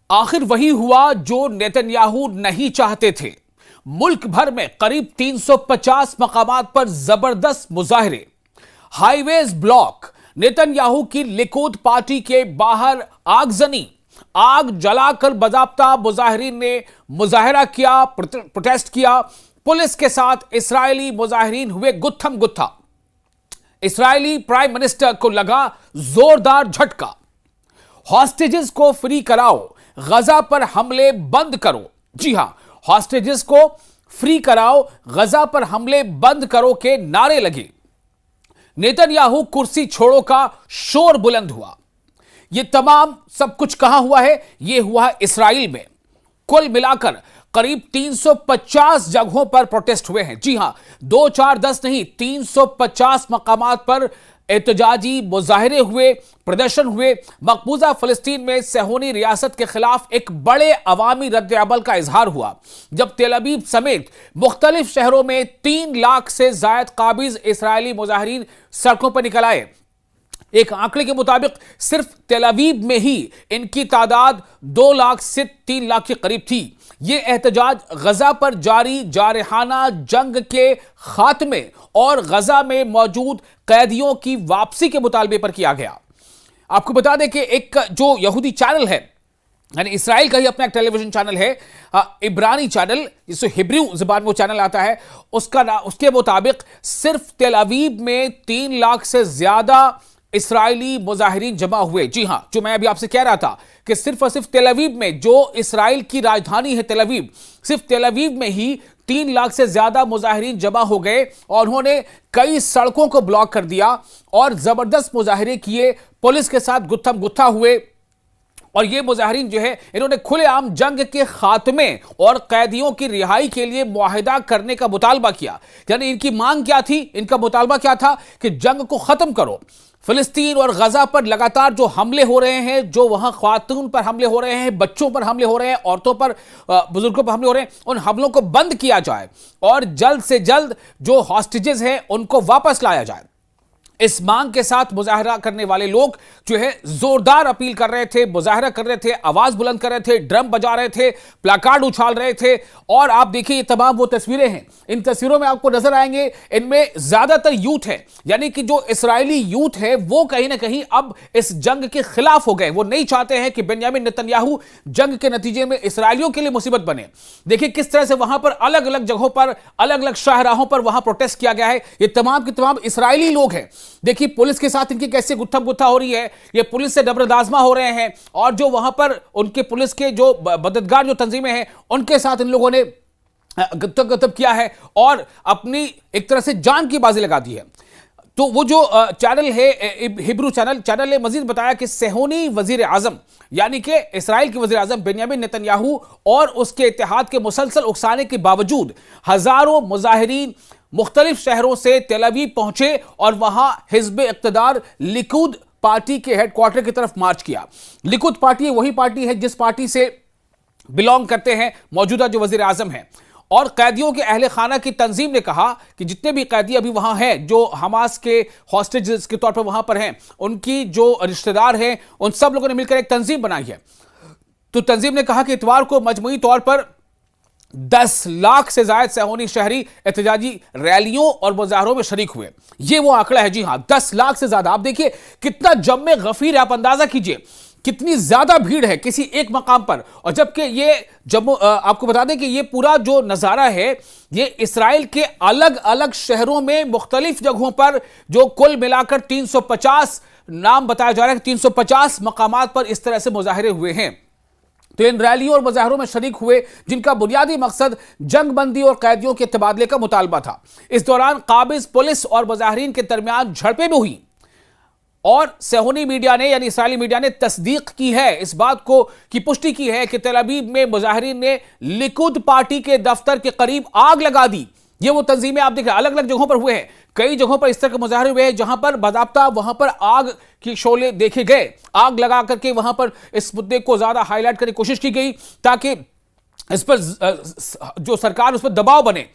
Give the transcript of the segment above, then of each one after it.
आखिर वही हुआ जो नेतन्याहू नहीं चाहते थे। मुल्क भर में करीब 350 मकामात पर जबरदस्त मुजाहरे, हाईवेज ब्लॉक, नेतन्याहू की लिकुद पार्टी के बाहर आगजनी, आग जलाकर बाज़ाब्ता मुजाहिरीन ने मुजाहरा किया, प्रोटेस्ट किया। पुलिस के साथ इस्राएली मुजाहिरीन हुए गुत्थम गुत्था। इस्राएली प्राइम मिनिस्टर को लगा जोरदार झटका। हॉस्टेजेस को फ्री कराओ, गजा पर हमले बंद करो। जी हां, हॉस्टेजेस को फ्री कराओ, गजा पर हमले बंद करो के नारे लगे। नेतन्याहू कुर्सी छोड़ो का शोर बुलंद हुआ। यह तमाम सब कुछ कहां हुआ है? यह हुआ इस्राएल में। कुल मिलाकर करीब 350 जगहों पर प्रोटेस्ट हुए हैं। जी हां, 2, 4, 10 नहीं, 350 मकामात पर एहतजाजी मुजाहरे हुए, प्रदर्शन हुए। मकबूजा फिलिस्तीन में सेहोनी रियासत के खिलाफ एक बड़े अवामी रद्द अमल का इजहार हुआ जब तेल अवीव समेत मुख्तलिफ शहरों में 3 लाख से जायद काबिज इस्राएली मुजाहिरीन सड़कों पर निकल आए। एक आंकड़े के मुताबिक सिर्फ तेल अवीव में ही इनकी तादाद 2 लाख से 3 लाख के करीब थी। यह एहतजाज गजा पर जारी जारहाना जंग के खात्मे और गजा में मौजूद कैदियों की वापसी के मुतालबे पर किया गया। आपको बता दें कि एक जो यहूदी चैनल है, यानी इसराइल का ही अपना एक टेलीविजन चैनल है, इब्रानी चैनल, जिससे हिब्रू जुबान में वो चैनल आता है, उसके मुताबिक सिर्फ तेल अवीव में 3 लाख से ज्यादा इसराइली मुजाहिरीन जमा हुए। जी हां, जो मैं अभी आपसे कह रहा था कि सिर्फ और सिर्फ तेल अवीव में, जो इसराइल की राजधानी है तेल अवीव, सिर्फ तेल अवीव में ही 3 लाख से ज्यादा मुजाहिरीन जमा हो गए और उन्होंने कई सड़कों को ब्लॉक कर दिया और जबरदस्त मुजाहरे किए, पुलिस के साथ गुत्थम गुत्था हुए। और ये मुजाहिरीन जो है, इन्होंने खुलेआम जंग के खात्मे और कैदियों की रिहाई के लिए मुआहिदा करने का मुतालबा किया। यानी इनकी मांग क्या थी? इनका मुतालबा क्या था कि जंग को खत्म करो। फिलिस्तीन और गजा पर लगातार जो हमले हो रहे हैं, जो वहां ख्वातून पर हमले हो रहे हैं, बच्चों पर हमले हो रहे हैं, औरतों पर, बुजुर्गों पर हमले हो रहे हैं, उन हमलों को बंद किया जाए और जल्द से जल्द जो हॉस्टेजेस हैं उनको वापस लाया जाए। इस मांग के साथ मुजाहरा करने वाले लोग जो है जोरदार अपील कर रहे थे, मुजाहरा कर रहे थे, आवाज बुलंद कर रहे थे, ड्रम बजा रहे थे, प्लाकार्ड उछाल रहे थे। और आप देखिए ये तमाम वो तस्वीरें हैं, इन तस्वीरों में आपको नजर आएंगे, इनमें ज्यादातर यूथ है, यानी कि जो इस्राएली यूथ है वो कहीं ना कहीं अब इस जंग के खिलाफ हो गए। वो नहीं चाहते हैं कि बेंयामिन नेतन्याहू जंग के नतीजे में इसराइलियों के लिए मुसीबत बने। देखिए किस तरह से वहां पर अलग अलग जगहों पर, अलग अलग शाहराहों पर वहां प्रोटेस्ट किया गया है। ये तमाम के तमाम इसराइली लोग हैं। देखिए पुलिस के साथ इनकी कैसे गुत्थम गुत्था हो रही है, ये पुलिस से डबरदाजमा हो रहे हैं और जो वहां पर उनके पुलिस के जो मददगार जो तंजीमें हैं उनके साथ इन लोगों ने गुत्थम किया है और अपनी एक तरह से जान की बाजी लगा दी है। तो वो जो चैनल है, हिब्रू चैनल ने मजीद बताया कि सेहोनी वजीर आजम, यानी कि इसराइल के वजीर आजम बेंयामिन नेतन्याहू और उसके इत्तेहाद के मुसलसल उकसाने के बावजूद हजारों मुजाहिरीन मुख्तलिफ शहरों से तेल अवीव पहुंचे और वहां हिज़्ब इक़्तिदार लिकुद पार्टी के हेडक्वार्टर की तरफ मार्च किया। लिकुद पार्टी वही पार्टी है जिस पार्टी से बिलोंग करते हैं मौजूदा जो वजीर आजम हैं। और कैदियों के अहले खाना की तंजीम ने कहा कि जितने भी कैदी अभी वहां हैं, जो हमास के हॉस्टेजेस के तौर पर वहां पर हैं, उनकी जो रिश्तेदार हैं, उन सब लोगों ने मिलकर एक तंजीम बनाई है। तो तंजीम ने कहा कि इतवार को मजमूई तौर पर 10 लाख से ज्यादा सेहोनी शहरी एहतजाजी रैलियों और मुजाहरों में शरीक हुए। ये वो आंकड़ा है। जी हां, 10 लाख से ज्यादा। आप देखिए कितना जम्मे गफीर है, आप अंदाजा कीजिए कितनी ज्यादा भीड़ है किसी एक मकाम पर। और जबकि ये जम्मू, आपको बता दें कि ये पूरा जो नजारा है ये इसराइल के अलग अलग शहरों में मुख्तलिफ जगहों पर, जो कुल मिलाकर 350 नाम बताया जा रहा है, 350 मकामात पर इस तरह से मुजाहरे हुए हैं। तो इन रैलियों और मुजाहरों में शरीक हुए जिनका बुनियादी मकसद जंगबंदी और कैदियों के तबादले का मुतालबा था। इस दौरान काबिज पुलिस और मुजाहिरीन के दरमियान झड़पें भी हुई और सेहोनी मीडिया ने, यानी इसराइली मीडिया ने तस्दीक की है, इस बात को की पुष्टि की है कि तेल अवीव में मुजाहिरीन ने लिकुद पार्टी के दफ्तर के करीब आग लगा दी। ये वो तंजीमें आप देखें अलग अलग जगहों पर हुए हैं। कई जगहों पर इस तरह के मुजाहरे हुए हैं जहां पर बाज़ाब्ता वहां पर आग की शोले देखे गए, आग लगा करके वहां पर इस मुद्दे को ज्यादा हाईलाइट करने की कोशिश की गई ताकि इस पर जो सरकार उस पर दबाव बने।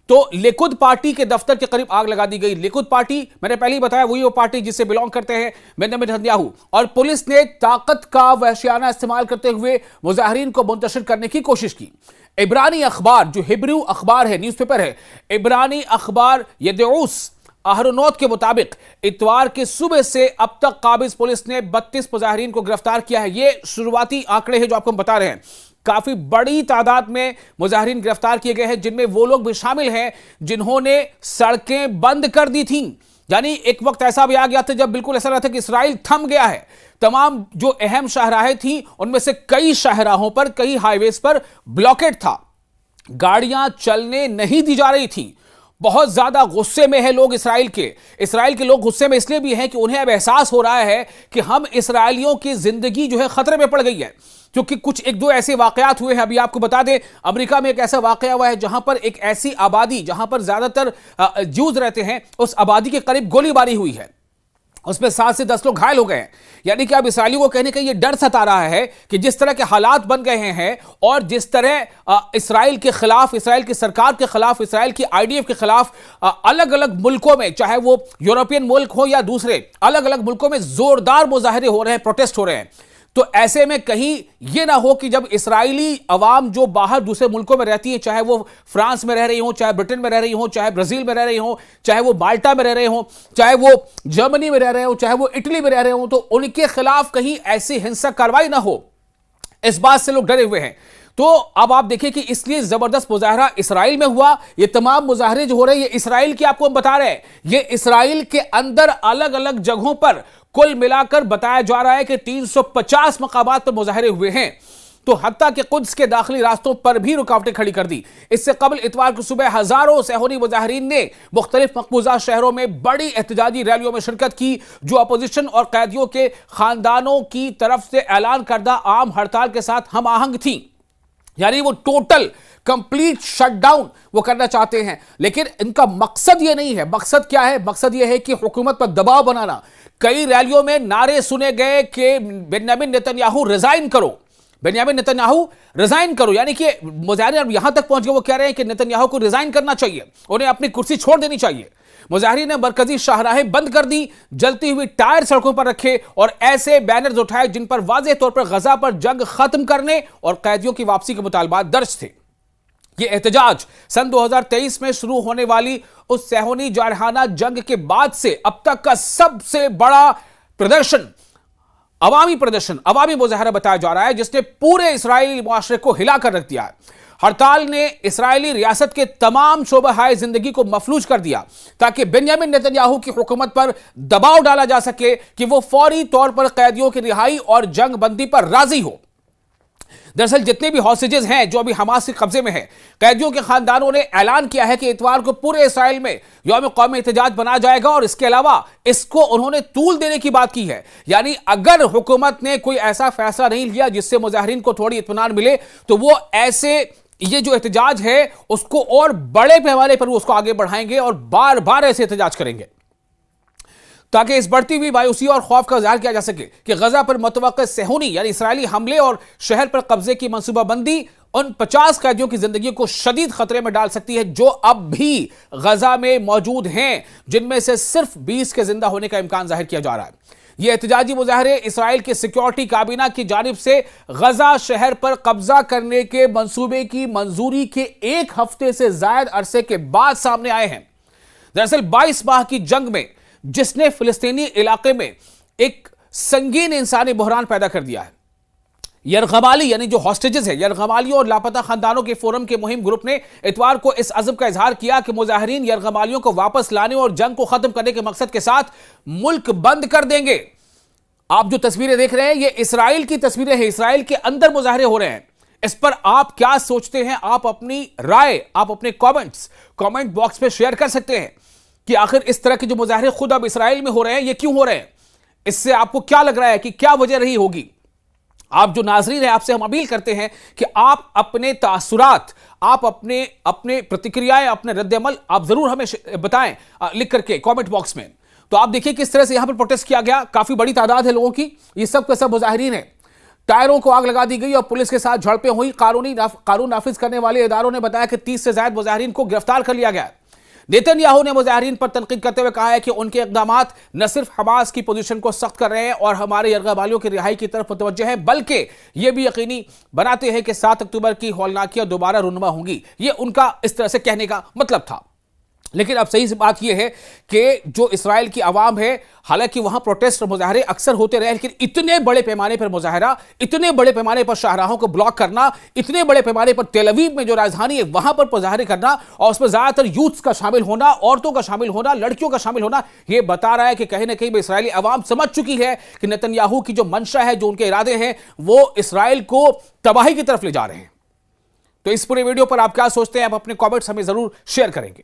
तो लिकुद पार्टी के दफ्तर के करीब आग लगा दी गई। लिकुद पार्टी, मैंने पहले ही बताया, वही वो पार्टी जिससे बिलोंग करते हैं बेंजामिन नेतन्याहू। और पुलिस ने ताकत का वहशियाना इस्तेमाल करते हुए मुजाहिरीन को मुंतशिर करने की कोशिश की। इब्रानी अखबार, जो हिब्रू अखबार है, न्यूज़पेपर है, इब्रानी अखबार यदऊस अहरोनोत के मुताबिक इतवार के सुबह से अब तक काबिज पुलिस ने 32 मुजाहिरीन को गिरफ्तार किया है। ये शुरुआती आंकड़े हैं जो आपको हम बता रहे हैं। काफी बड़ी तादाद में मुजाहिरीन गिरफ्तार किए गए हैं, जिनमें वो लोग भी शामिल हैं जिन्होंने सड़कें बंद कर दी थीं। यानी एक वक्त ऐसा भी आ गया था जब बिल्कुल ऐसा रहता कि इसराइल थम गया है। तमाम जो अहम शाहराहें थी उनमें से कई शाहराहों पर, कई हाईवेज पर ब्लॉकेट था, गाड़ियां चलने नहीं दी जा रही थी। बहुत ज्यादा गुस्से में है लोग इसराइल के लोग गुस्से में इसलिए भी हैं कि उन्हें अब एहसास हो रहा है कि हम इसराइलियों की जिंदगी जो है खतरे में पड़ गई है। क्योंकि कुछ एक दो ऐसे वाकयात हुए हैं। अभी आपको बता दें, अमेरिका में एक ऐसा वाकया हुआ है जहां पर एक ऐसी आबादी जहां पर ज्यादातर ज्यूज रहते हैं, उस आबादी के करीब गोलीबारी हुई है, उसमें 7 से 10 लोग घायल हो गए हैं। यानी कि अब इसराइलियों को कहने का यह डर सता रहा है कि जिस तरह के हालात बन गए हैं और जिस तरह इसराइल के खिलाफ, इसराइल की सरकार के खिलाफ, इसराइल की आईडीएफ के खिलाफ अलग अलग मुल्कों में, चाहे वो यूरोपियन मुल्क हो या दूसरे अलग अलग मुल्कों में जोरदार मुजाहरे हो रहे हैं, प्रोटेस्ट हो रहे हैं। तो ऐसे में कहीं यह ना हो कि जब इसराइली अवाम जो बाहर दूसरे मुल्कों में रहती है, चाहे वो फ्रांस में रह रही हो, चाहे ब्रिटेन में रह रही हो, चाहे ब्राजील में रह रही हो, चाहे वो माल्टा में रह रहे हो, चाहे वो जर्मनी में रह रहे हो, चाहे वो इटली में रह रहे हो, तो उनके खिलाफ कहीं ऐसी हिंसक कार्रवाई ना हो, इस बात से लोग डरे हुए हैं। तो अब आप देखिए कि इसलिए जबरदस्त मुजाहरा इसराइल में हुआ। ये तमाम मुजाहरे जो हो रहे हैं, ये इसराइल की आपको हम बता रहे हैं, ये इसराइल के अंदर अलग अलग जगहों पर कुल मिलाकर बताया जा रहा है कि 350 मकामात पर मुजाहरे हुए हैं। तो हत्ता के कुद्स के दाखिली रास्तों पर भी रुकावटें खड़ी कर दी। इससे कबल इतवार को सुबह हजारों सेहूनी मुजाहिरीन ने मुख्तलिफ मकबूजा शहरों में बड़ी एहतजाजी रैलियों में शिरकत की, जो अपोजिशन और कैदियों के खानदानों की तरफ से ऐलान करदा आम हड़ताल के साथ हम आहंग थी। यानी वो टोटल कंप्लीट शटडाउन वो करना चाहते हैं, लेकिन इनका मकसद ये नहीं है। मकसद क्या है? मकसद ये है कि हुकूमत पर दबाव बनाना। कई रैलियों में नारे सुने गए कि बेंजामिन नेतन्याहू रिजाइन करो, बेंजामिन नेतन्याहू रिजाइन करो। यानी कि मुजाहिरीन यहां तक पहुंच गए, वो कह रहे हैं कि नेतन्याहू को रिजाइन करना चाहिए, उन्हें अपनी कुर्सी छोड़ देनी चाहिए। मुजाहिरीन ने मरकजी शाहराहें बंद कर दी, जलती हुई टायर सड़कों पर रखे और ऐसे बैनर्स उठाए जिन पर वाज़ेह तौर पर गजा पर जंग खत्म करने और कैदियों की वापसी के मुतालबात दर्ज थे। यह एहतजाज सन 2023 में शुरू होने वाली उस सेहूनी जारहाना जंग के बाद से अब तक का सबसे बड़ा प्रदर्शन, अवामी मुजाहरा बताया जा रहा है, जिसने पूरे इस्राएली मुआशरे को हिलाकर रख दिया है। हड़ताल ने इस्राएली रियासत के तमाम शोबहाए जिंदगी को मफलूज कर दिया, ताकि बेंजामिन नेतन्याहू की हुकूमत पर दबाव डाला जा सके कि वो फौरी तौर पर कैदियों की रिहाई और जंग बंदी पर राजी हो। दरअसल जितने भी हॉस्टेजेस हैं जो अभी हमास के कब्जे में हैं, कैदियों के खानदानों ने ऐलान किया है कि इतवार को पूरे इसराइल में यौम कौमी एहतजाज बनाया जाएगा और इसके अलावा इसको उन्होंने तूल देने की बात की है। यानी अगर हुकूमत ने कोई ऐसा फैसला नहीं लिया जिससे मुजाहिरीन को थोड़ी इत्मीनान मिले, तो वो ऐसे ये जो एहतजाज है उसको और बड़े पैमाने पर वो उसको आगे बढ़ाएंगे और बार बार ऐसे एहतजाज करेंगे, ताकि इस बढ़ती हुई मायूसी और खौफ का इज़हार किया जा सके कि गजा पर मुतवक्किल सेहूनी यानी इसराइली हमले और शहर पर कब्जे की मंसूबाबंदी उन 50 कैदियों की जिंदगी को शदीद खतरे में डाल सकती है जो अब भी गजा में मौजूद हैं, जिनमें से सिर्फ 20 के जिंदा होने का इम्कान जाहिर किया जा रहा है। ये एहतजाजी मुजाहरे इसराइल की सिक्योरिटी काबीना की जानिब से गजा शहर पर कब्जा करने के मंसूबे की मंजूरी के 1 हफ्ते से ज्यादा अरसे के बाद सामने आए हैं। दरअसल 22 माह की जंग में जिसने फिलिस्तीनी इलाके में एक संगीन इंसानी बहरान पैदा कर दिया है, यरगमाली यानी जो हॉस्टेजेस है, यरगमालियों और लापता खानदानों के फोरम के मुहिम ग्रुप ने इतवार को इस अज़्म का इजहार किया कि मुजाहिरीन यरगमालियों को वापस लाने और जंग को खत्म करने के मकसद के साथ मुल्क बंद कर देंगे। आप जो तस्वीरें देख रहे हैं ये इसराइल की तस्वीरें हैं, इसराइल के अंदर मुजाहरे हो रहे हैं। इस पर आप क्या सोचते हैं? आप अपनी राय, आप अपने कमेंट बॉक्स में शेयर कर सकते हैं कि आखिर इस तरह के जो मुजाहरे खुद अब इसराइल में हो रहे हैं ये क्यों हो रहे हैं। इससे आपको क्या लग रहा है कि क्या वजह रही होगी? आप जो नाज़रीन हैं, आपसे हम अपील करते हैं कि आप अपने तासुरात, आप अपने प्रतिक्रियाएं, अपने रद्द-ए-अमल आप जरूर हमें बताएं लिख करके कमेंट बॉक्स में। तो आप देखिए किस तरह से यहां पर प्रोटेस्ट किया गया, काफी बड़ी तादाद है लोगों की, ये सब के सब मुजाहिरीन हैं। टायरों को आग लगा दी गई और पुलिस के साथ झड़पें हुई। कानून नाफिज करने वाले इदारों ने बताया कि 30 से ज्यादा मुजाहिरीन को गिरफ्तार कर लिया गया। नेतन्याहू ने मुजाहिरीन पर तनकीद करते हुए कहा है कि उनके इक़दामात न सिर्फ हमास की पोजीशन को सख्त कर रहे हैं और हमारे यरगबालियों की रिहाई की तरफ मुतवज्जे हैं, बल्कि यह भी यकीनी बनाते हैं कि 7 अक्टूबर की हौलनाकियां दोबारा रुनुमा होंगी। यह उनका इस तरह से कहने का मतलब था। लेकिन अब सही सी बात यह है कि जो इस्राएल की आवाम है, हालांकि वहां प्रोटेस्ट और मुजाहरे अक्सर होते रहे, लेकिन इतने बड़े पैमाने पर मुजाहरा, इतने बड़े पैमाने पर शाहराहों को ब्लॉक करना, इतने बड़े पैमाने पर तेल अवीव में जो राजधानी है वहां पर मुजाहरे करना और उसमें ज्यादातर यूथ्स का शामिल होना, औरतों का शामिल होना, लड़कियों का शामिल होना, यह बता रहा है कि कहीं ना कहीं इस्राएली आवाम समझ चुकी है कि नेतन्याहू की जो मंशा है, जो उनके इरादे हैं, वो इस्राएल को तबाही की तरफ ले जा रहे हैं। तो इस पूरे वीडियो पर आप क्या सोचते हैं? आप अपने कॉमेंट्स हमें जरूर शेयर करेंगे।